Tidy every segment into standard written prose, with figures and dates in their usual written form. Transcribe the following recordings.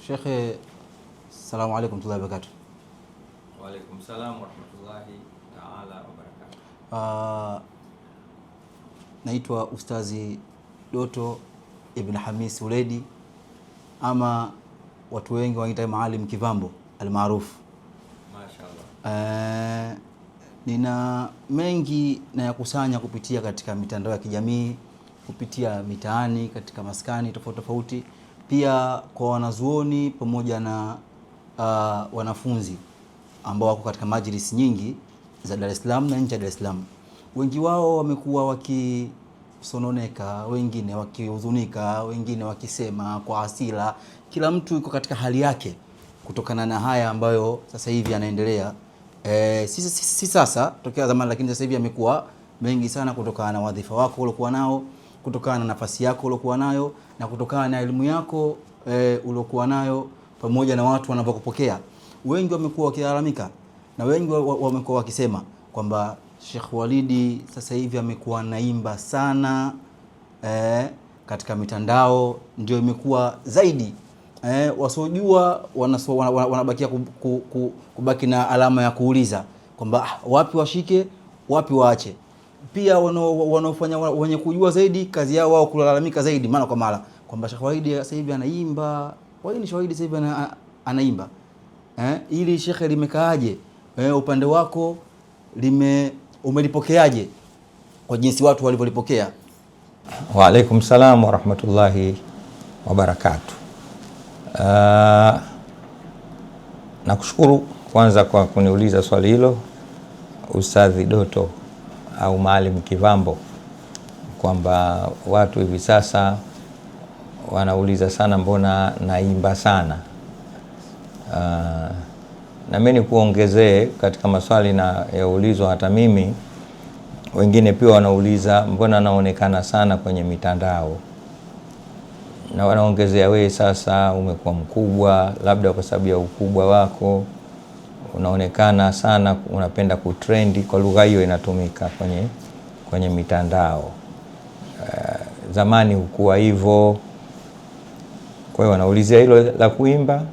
Shekhe, assalamu alaikum warahmatullahi wabarakatuh. Wa alaikum salam warahmatullahi taala wabarakatuh. Naitwa Ustazi Doto Ibn Hamis Uledi, ama watu wengi wanaita Maalim Kivambo almaarufu. Mashaallah. Nina mengi na ya kusanya kupitia katika mitandao ya kijamii, kupitia mitaani, katika maskani tofauti tofauti, pia kwa wanazuoni pamoja na wanafunzi ambao wako katika majlis nyingi za Dar es Salaam na nje ya Dar es Salaam. Wengi wao wamekuwa wakisononeka, wengine wakihuzunika, wengine wakisema kwa hasira. Kila mtu yuko katika hali yake kutokana na haya ambayo sasa hivi yanaendelea. Si sasa tokea zamani, lakini sasa hivi yamekuwa mengi sana kutokana na wadhifa wako uliokuwa nao, kutokana na nafasi yako uliokuwa nayo, na kutokana na elimu yako uliokuwa nayo, pamoja na watu wanavyokupokea. Wengi wamekuwa wakilalamika na wengi wamekuwa wakisema kwamba Sheikh Walidi sasa hivi amekuwa naimba sana katika mitandao, ndio imekuwa zaidi. Wasiojua wanabakia kubaki na alama ya kuuliza kwamba wapi washike, wapi waache. Pia wanaofanya wenye kujua zaidi, kazi yao wao kulalamika zaidi mara kwa mara kwamba Sheikh Walidi sasa hivi anaimba. Kwa nini Sheikh Walidi sasa hivi anaimba? Ili Sheikh limekaaje? Upande wako umelipokeaje kwa jinsi watu walivyolipokea? Wa alaikum salam warahmatullahi wabarakatuh. Nakushukuru kwanza kwa kuniuliza swali hilo, Ustadhi Doto au Maalim Kivambo, kwamba watu hivi sasa wanauliza sana mbona naimba sana. Na mimi kuongezee katika maswali na yaulizwa hata mimi, wengine pia wanauliza mbona naonekana sana kwenye mitandao, na wanaongezea wewe sasa umekuwa mkubwa, labda kwa sababu ya ukubwa wako unaonekana sana, unapenda kutrendi. Kwa lugha hiyo inatumika kwenye mitandao. Zamani hukuwa hivyo. Kwa hiyo wanaulizia hilo la kuimba,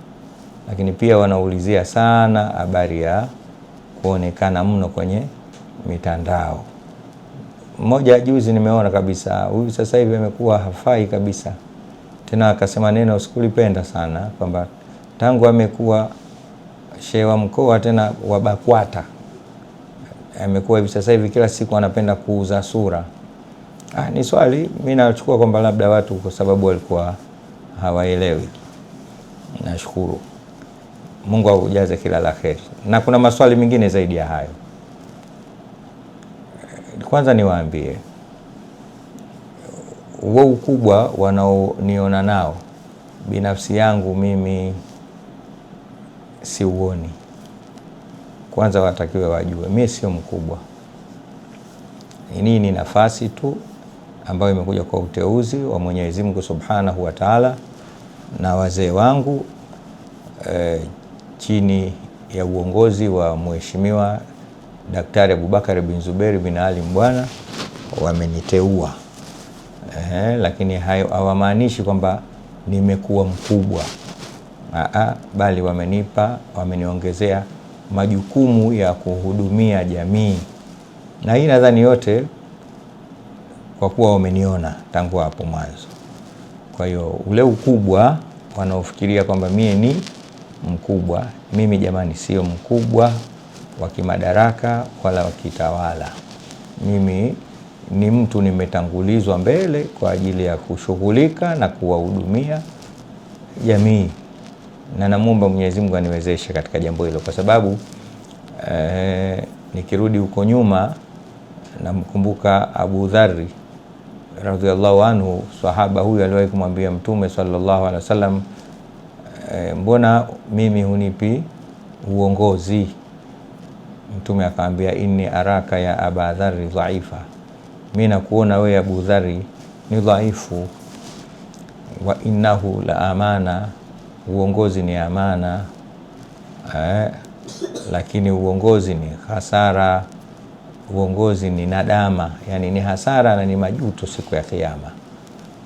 lakini pia wanaulizia sana habari ya kuonekana mno kwenye mitandao. Mmoja juzi nimeona kabisa, huyu sasa hivi amekuwa hafai kabisa. Tena akasema neno sikulipenda sana, kwamba tangu amekuwa shehe wa mkoa tena wa BAKWATA, amekuwa hivi sasa hivi kila siku anapenda kuuza sura. Ni swali mimi nachukua kwamba labda watu kwa sababu walikuwa hawaelewi. Nashukuru. Mungu akujaze kila la kheri. Na kuna maswali mengine zaidi ya hayo. Kwanza niwaambie, wao ukubwa wanaoniona nao, binafsi yangu mimi siuoni. Kwanza watakiwe wajue mimi sio mkubwa. Hii ni nafasi tu ambayo imekuja kwa uteuzi wa Mwenyezi Mungu Subhanahu wa Ta'ala na wazee wangu chini ya uongozi wa Mheshimiwa Daktari Abubakar bin Zuberi bin Ali Mbwana wameniteua. Lakini hayo hawamaanishi kwamba nimekuwa mkubwa. Bali wameniongezea majukumu ya kuhudumia jamii. Na hii nadhani yote kwa kuwa wameniona tangu hapo mwanzo. Kwa hiyo ule ukubwa wanaofikiria kwamba mie ni mkubwa, mimi jamani sio mkubwa wa kimadaraka wala wa kitawala. Mimi ni mtu nimetangulizwa mbele kwa ajili ya kushughulika na kuwahudumia jamii, na namuomba Mwenyezi Mungu aniwezeshe katika jambo hilo, kwa sababu nikirudi huko nyuma namkumbuka Abu Dharri radhiallahu anhu, sahaba huyu aliwahi kumwambia Mtume sallallahu alaihi wasallam, mbona mimi hunipi uongozi? Mtume akamwambia, inni araka ya Aba Dharri dhaifa, mimi nakuona wewe Abu Dharri ni dhaifu. Wa innahu la amana, uongozi ni amana, lakini uongozi ni hasara, uongozi ni nadama, yani ni hasara na ni majuto siku ya Kiyama.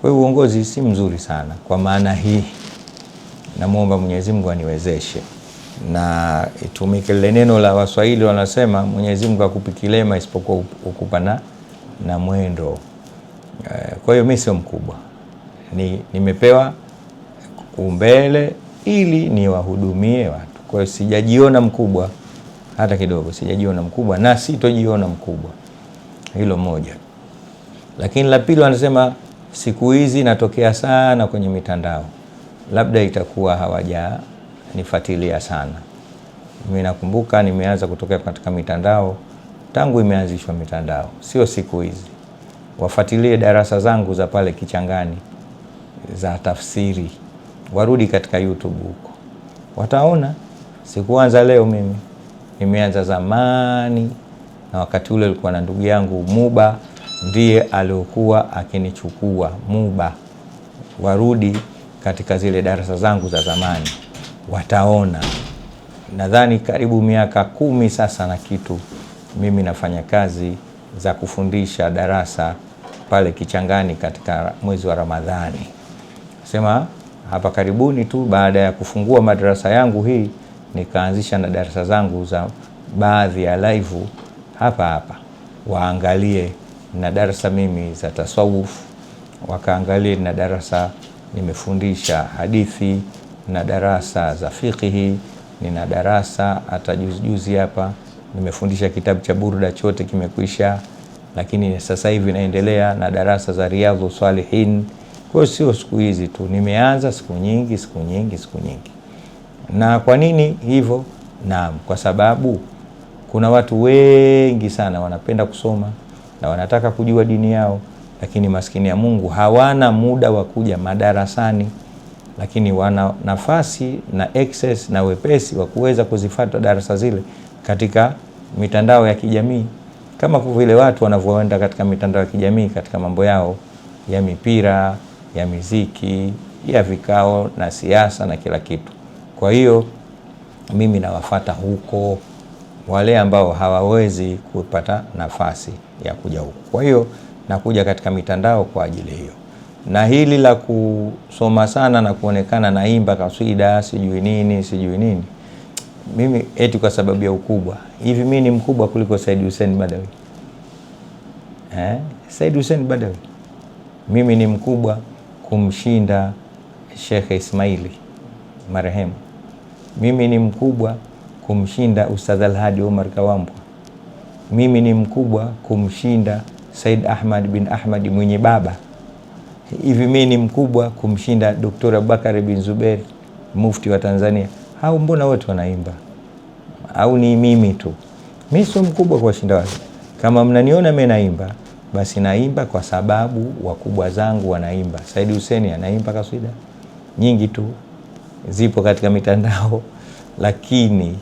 Kwa hiyo uongozi si mzuri sana kwa maana hii. namuomba Mwenyezi Mungu aniwezeshe, na itumike lile neno la Waswahili wanasema, Mwenyezi Mungu akupi kilema isipokuwa ukupa na mwendo. Kwa hiyo mimi sio mkubwa, nimepewa umbele ili niwahudumie watu. Kwa hiyo sijajiona mkubwa hata kidogo, sijajiona mkubwa na sitojiona mkubwa. Hilo moja. Lakini la pili, wanasema siku hizi natokea sana kwenye mitandao, labda itakuwa hawajanifuatilia sana. Mimi nakumbuka nimeanza kutokea katika mitandao tangu imeanzishwa mitandao, sio siku hizi. Wafuatilie darasa zangu za pale Kichangani za tafsiri, warudi katika YouTube huko, wataona sikuanza leo mimi, nimeanza zamani, na wakati ule ulikuwa na ndugu yangu Muba, ndiye aliokuwa akinichukua Muba. Warudi katika zile darasa zangu za zamani, wataona. Nadhani karibu miaka 10 sasa na kitu mimi nafanya kazi za kufundisha darasa pale Kichangani katika mwezi wa Ramadhani. Sema hapa karibuni tu baada ya kufungua madarasa yangu hii, nikaanzisha na darasa zangu za baadhi ya live hapa, waangalie na darasa mimi za tasawuf, wakaangalie na darasa nimefundisha hadithi, na darasa za fiqhi, nina darasa hata juzi hapa nimefundisha kitabu cha Burda, chote kimekwisha, lakini sasa hivi naendelea na darasa za Riyadhus Salihin. Kwa hiyo sio siku hizi tu, nimeanza siku nyingi. Na kwa nini hivyo? Naam, kwa sababu kuna watu wengi sana wanapenda kusoma na wanataka kujua dini yao, lakini maskini ya Mungu hawana muda wa kuja madarasani, lakini wana nafasi na access na wepesi wa kuweza kuzifuata darasa zile katika mitandao ya kijamii, kama vile watu wanavyoenda katika mitandao ya kijamii katika mambo yao ya mipira, ya muziki, ya vikao na siasa na kila kitu. Kwa hiyo mimi nawafuata huko wale ambao hawawezi kupata nafasi ya kuja huko. Kwa hiyo nakuja katika mitandao kwa ajili hiyo. Na hili la kusoma sana na kuonekana naimba kaswida sijui nini, mimi eti kwa sababu ya ukubwa. Hivi mimi ni mkubwa kuliko Said Hussein Badawi? Said Hussein Badawi mimi ni mkubwa kumshinda Sheikh Ismaili marehemu. Mimi ni mkubwa kumshinda Ustadh Al-Hadi Omar Kawambwa. Mimi ni mkubwa kumshinda Said Ahmad bin Ahmad mwenye baba. Hivi mimi ni mkubwa kumshinda Dr. Abubakar bin Zubair, mufti wa Tanzania? Hao mbona wote wanaimba? Au ni mimi tu? Mimi sio mkubwa kwa shinda wao. Kama mnaniona mimi naimba, basi naimba kwa sababu wakubwa zangu wanaimba. Said Hussein anaimba kaswida nyingi tu, zipo katika mitandao, lakini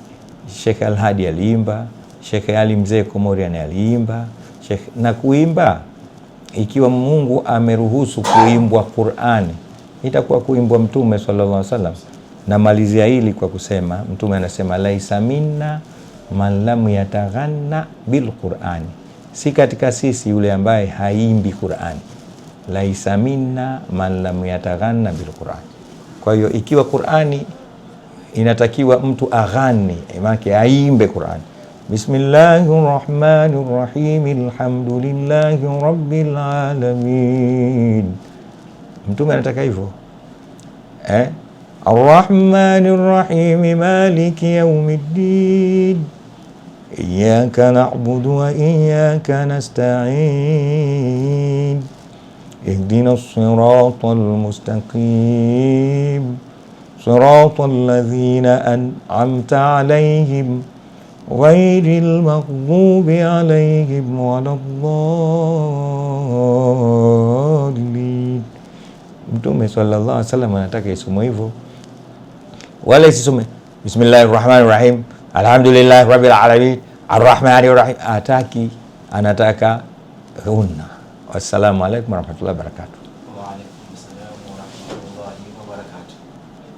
Sheikh Al-Hadi aliimba, Sheikh Ali Mzee Komorian aliimba, na kuimba, ikiwa Mungu ameruhusu kuimbwa Qur'ani, itakuwa kuimbwa Mtume sallallahu alaihi wasallam. Na malizia hili kwa kusema, Mtume anasema laisa minna man lam yataghanna bil Qur'ani, si katika sisi yule ambaye haimbi Qur'ani. Laisa minna man lam yataghanna bil Qur'ani. Kwa hiyo ikiwa Qur'ani inatakiwa mtu aghani, maana aimbe Qur'ani. Bismillahirrahmanirrahim, alhamdulillahi rabbil alamin. Mtume anataka hivyo. Arrahmanirrahim, maliki yawmiddin, iyyaka na'budu wa iyyaka nasta'in, ihdinas siratal mustaqim, siratal ladzina an'amta alaihim ghairil maghdubi alaihim waladdallin. Mtume sallallahu alaihi wasallam anataka isome hivyo, wala isome bismillahirrahmanirrahim alhamdulillahi rabbil alamin arrahmanirrahim. Anataka ghunna. Wassalamu alaikum warahmatullahi wabarakatuh.